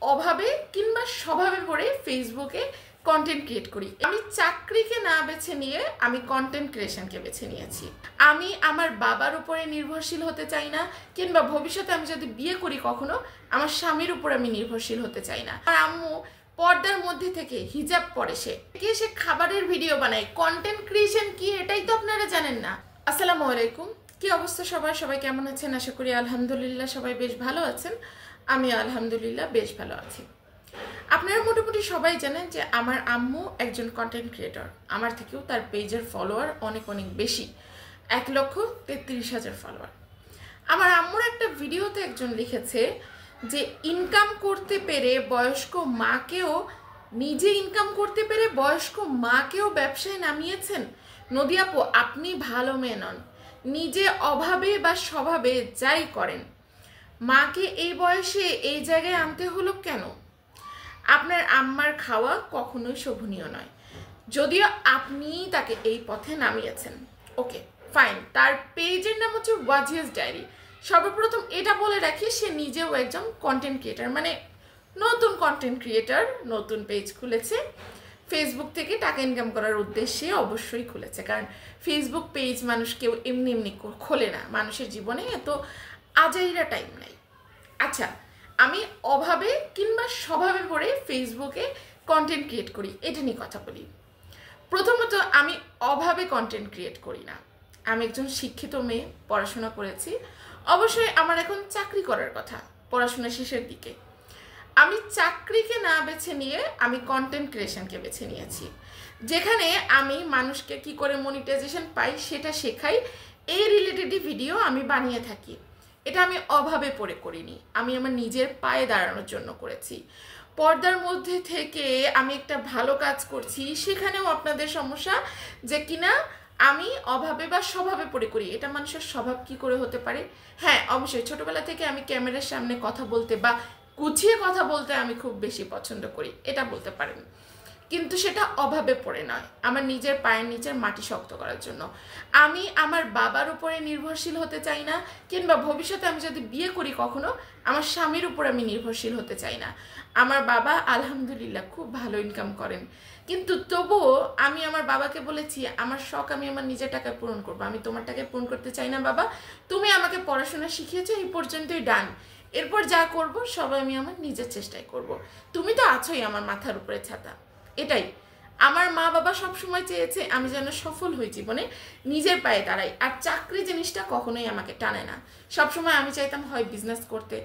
অভাবে কিংবা স্বভাবে পড়ে ফেসবুকে কন্টেন্ট ক্রিয়েট করি। আমি চাকরিকে না বেছে নিয়ে আমি কন্টেন্ট ক্রিয়েশনকে বেছে নিয়েছি। আমি আমার বাবার উপরে নির্ভরশীল হতে চাই না, কিংবা ভবিষ্যতে আমি যদি বিয়ে করি কখনো আমার স্বামীর উপর আমি নির্ভরশীল হতে চাই না। আর আম্মু পর্দার মধ্যে থেকে হিজাব পরে সে খাবারের ভিডিও বানায়। কন্টেন্ট ক্রিয়েশন কি এটাই তো আপনারা জানেন না। আসসালামু আলাইকুম, কি অবস্থা সবাই কেমন আছেন? আশা করি আলহামদুলিল্লাহ সবাই বেশ ভালো আছেন। আমি আলহামদুলিল্লাহ বেশ ভালো আছি। আপনারা মোটামুটি সবাই জানেন যে আমার আম্মু একজন কন্টেন্ট ক্রিয়েটর। আমার থেকেও তার পেজের ফলোয়ার অনেক বেশি, 1,33,000 ফলোয়ার। আমার আম্মুর একটা ভিডিওতে একজন লিখেছে যে ইনকাম করতে পেরে বয়স্ক মাকেও, নিজে ইনকাম করতে পেরে বয়স্ক মাকেও ব্যবসায় নামিয়েছেন। নদী আপু, আপনি ভালো মেয়ে নন। নিজে অভাবে বা স্বভাবে যাই করেন, মাকে এই বয়সে এই জায়গায় আনতে হলো কেন? আপনার আম্মার খাওয়া কখনোই শোভনীয় নয়, যদিও আপনি তাকে এই পথে নামিয়েছেন। ওকে ফাইন, তার পেজের নাম হচ্ছে ওয়াজিয়াস ডায়েরি। সর্বপ্রথম এটা বলে রাখি, সে নিজেও একজন কন্টেন্ট ক্রিয়েটার, মানে নতুন কন্টেন্ট ক্রিয়েটার, নতুন পেজ খুলেছে। ফেসবুক থেকে টাকা ইনকাম করার উদ্দেশ্যে অবশ্যই খুলেছে, কারণ ফেসবুক পেজ মানুষ কেউ এমনি খোলে না, মানুষের জীবনে এত আজাইরা টাইম নাই। আচ্ছা, আমি অভাবে কিংবা স্বভাবে পড়ে ফেসবুকে কন্টেন্ট ক্রিয়েট করি, এটা নিয়ে কথা বলি। প্রথমত, আমি অভাবে কন্টেন্ট ক্রিয়েট করি না। আমি একজন শিক্ষিত মেয়ে, পড়াশোনা করেছি। অবশ্যই আমার এখন চাকরি করার কথা, পড়াশোনা শেষের দিকে। আমি চাকরিকে না বেছে নিয়ে আমি কন্টেন্ট ক্রিয়েশনকে বেছে নিয়েছি, যেখানে আমি মানুষকে কি করে মনিটাইজেশন পাই সেটা শেখাই। এই রিলেটেডই ভিডিও আমি বানিয়ে থাকি। এটা আমি অভাবে পড়ে করিনি, আমি আমার নিজের পায়ে দাঁড়ানোর জন্য করেছি। পর্দার মধ্যে থেকে আমি একটা ভালো কাজ করছি, সেখানেও আপনাদের সমস্যা যে কিনা আমি অভাবে বা স্বভাবে পড়ে করি। এটা মানুষের স্বভাব কি করে হতে পারে? হ্যাঁ, অবশ্যই ছোটবেলা থেকে আমি ক্যামেরার সামনে কথা বলতে বা গুছিয়ে কথা বলতে আমি খুব বেশি পছন্দ করি, এটা বলতে পারেন। কিন্তু সেটা অভাবে পড়ে নয়, আমার নিজের পায়ের নিচের মাটি শক্ত করার জন্য। আমি আমার বাবার উপরে নির্ভরশীল হতে চাই না, কিংবা ভবিষ্যতে আমি যদি বিয়ে করি কখনো আমার স্বামীর উপর আমি নির্ভরশীল হতে চাই না। আমার বাবা আলহামদুলিল্লাহ খুব ভালো ইনকাম করেন, কিন্তু তবুও আমি আমার বাবাকে বলেছি আমার শখ আমি আমার নিজের টাকায় পূরণ করবো, আমি তোমার টাকায় পূরণ করতে চাই না। বাবা, তুমি আমাকে পড়াশোনা শিখিয়েছো, এই পর্যন্তই ডান। এরপর যা করব সবাই আমি আমার নিজের চেষ্টায় করব। তুমি তো আছোই আমার মাথার উপরে ছাতা। এটাই আমার মা বাবা সবসময় চেয়েছে আমি যেন সফল হই জীবনে, নিজের পায়ে দাঁড়াই। আর চাকরি জিনিসটা কখনোই আমাকে টানে না। সবসময় আমি চাইতাম হয় বিজনেস করতে,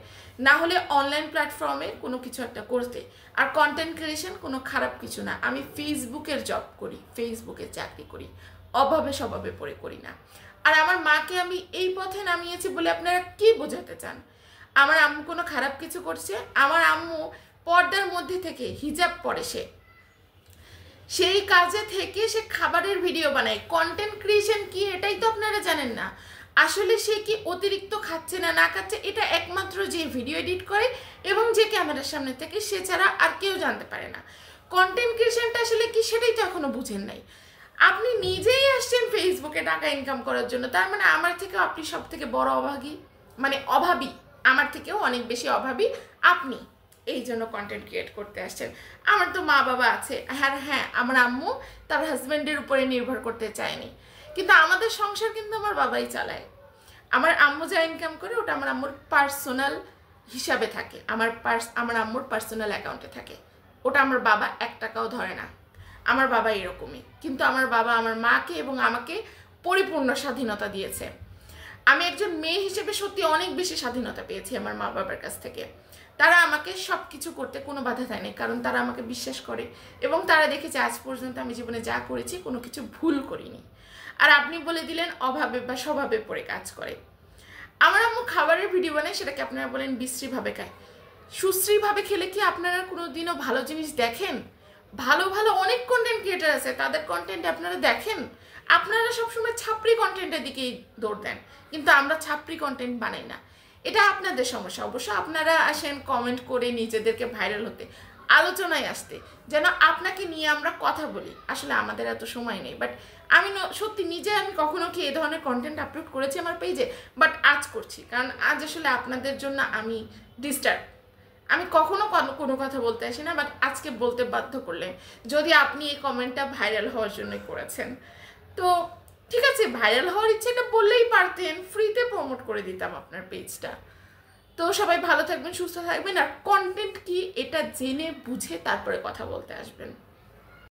না হলে অনলাইন প্ল্যাটফর্মে কোনো কিছু একটা করতে। আর কন্টেন্ট ক্রিয়েশন কোনো খারাপ কিছু না। আমি ফেসবুকের জব করি, ফেসবুকে চাকরি করি, অভাবে স্বভাবে পড়ে করি না। আর আমার মাকে আমি এই পথে নামিয়েছি বলে আপনারা কি বোঝাতে চান? আমার আম্মু কোনো খারাপ কিছু করছে? আমার আম্মু পর্দার মধ্যে থেকে হিজাব পরে, সেই কাজে থেকে সে খাবারের ভিডিও বানায়। কন্টেন্ট ক্রিয়েশন কি এটাই তো আপনারা জানেন না। আসলে সে কি অতিরিক্ত খাচ্ছে না খাচ্ছে এটা একমাত্র যে ভিডিও এডিট করে এবং যে ক্যামেরার সামনে থেকে, সে ছাড়া আর কেউ জানতে পারে না। কন্টেন্ট ক্রিয়েশনটা আসলে কি সেটাই তো এখনো বুঝেন নাই। আপনি নিজেই আসছেন ফেসবুকে টাকা ইনকাম করার জন্য, তার মানে আমার থেকেও আপনি সব থেকে বড় অভাগী, মানে অভাবী, আমার থেকেও অনেক বেশি অভাবী আপনি। এই জন্য কন্টেন্ট ক্রিয়েট করতে আসছেন। আমার তো মা বাবা আছে, হ্যাঁ আমার আম্মু তার হাজব্যান্ডের উপরে নির্ভর করতে চায়নি, কিন্তু আমাদের সংসার কিন্তু আমার বাবাই চালায়। আমার আম্মু যা ইনকাম করে ওটা আমার আম্মুর পার্সোনাল হিসাবে থাকে, আমার আম্মুর পার্সোনাল অ্যাকাউন্টে থাকে। ওটা আমার বাবা 1 টাকাও ধরে না। আমার বাবা এরকমই, কিন্তু আমার বাবা আমার মাকে এবং আমাকে পরিপূর্ণ স্বাধীনতা দিয়েছে। আমি একজন মেয়ে হিসেবে সত্যি অনেক বেশি স্বাধীনতা পেয়েছি আমার মা বাবার কাছ থেকে। তারা আমাকে সব কিছু করতে কোনো বাধা দেয়নি, কারণ তারা আমাকে বিশ্বাস করে এবং তারা দেখেছে আজ পর্যন্ত আমি জীবনে যা করেছি কোনো কিছু ভুল করিনি। আর আপনি বলে দিলেন অভাবে বা স্বভাবে পড়ে কাজ করে। আমার আম্মু খাবারের ভিডিও বানায়, সেটাকে আপনারা বলেন বিশ্রীভাবে খায়। সুশ্রীভাবে খেলে কি আপনারা কোনোদিনও ভালো জিনিস দেখেন? ভালো অনেক কন্টেন্ট ক্রিয়েটার আছে, তাদের কন্টেন্ট আপনারা দেখেন? আপনারা সবসময় ছাপরি কন্টেন্টের দিকেই দৌড় দেন, কিন্তু আমরা ছাপরি কন্টেন্ট বানাই না। এটা আপনাদের সমস্যা। অবশ্য আপনারা আসেন কমেন্ট করে নিজেদেরকে ভাইরাল হতে, আলোচনায় আসতে, যেন আপনাকে নিয়ে আমরা কথা বলি। আসলে আমাদের এত সময় নেই, বাট আমি সত্যি নিজে আমি কখনো কি এই ধরনের কন্টেন্ট আপলোড করেছি আমার পেজে? বাট আজ করছি, কারণ আজ আসলে আপনাদের জন্য আমি ডিস্টার্ব। আমি কখনো কোনো কথা বলতে আসি না, বাট আজকে বলতে বাধ্য করলেন, যদি আপনি এই কমেন্টটা ভাইরাল হওয়ার জন্য করেছেন। তো ঠিক আছে, ভাইরাল হওয়ার ইচ্ছেটা বললেই পারতেন, ফ্রিতে প্রমোট করে দিতাম আপনার পেজটা। তো সবাই ভালো থাকবেন, সুস্থ থাকবেন, আর কন্টেন্ট কি এটা জেনে বুঝে তারপরে কথা বলতে আসবেন।